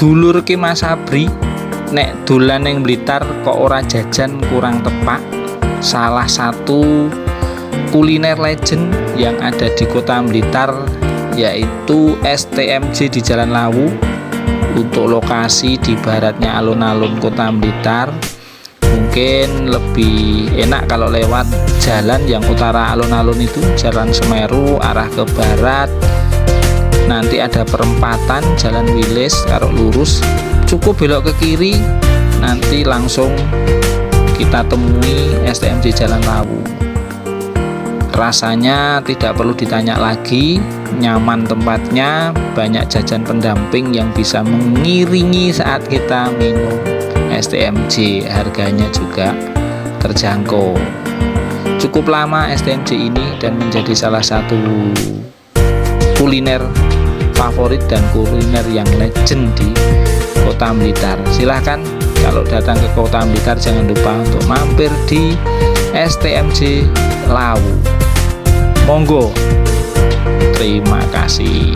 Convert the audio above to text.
Dulur ki Mas Sabri, nek dolan ning Blitar kok ora jajan kurang tepak. Salah satu kuliner legend yang ada di kota Blitar yaitu STMJ di Jalan Lawu. Untuk lokasi di baratnya alun-alun kota Blitar, mungkin lebih enak kalau lewat jalan yang utara alun-alun itu, Jalan Semeru arah ke barat. Nanti ada perempatan Jalan Wilis, kalau lurus cukup belok ke kiri, nanti langsung kita temui STMJ Jalan Lawu. Rasanya tidak perlu ditanya lagi, nyaman tempatnya, banyak jajan pendamping yang bisa mengiringi saat kita minum STMJ, harganya juga terjangkau. Cukup lama STMJ ini dan menjadi salah satu kuliner favorit dan kuliner yang legend di kota Blitar. Silahkan kalau datang ke kota Blitar jangan lupa untuk mampir di STMJ Lawu. Monggo. Terima kasih.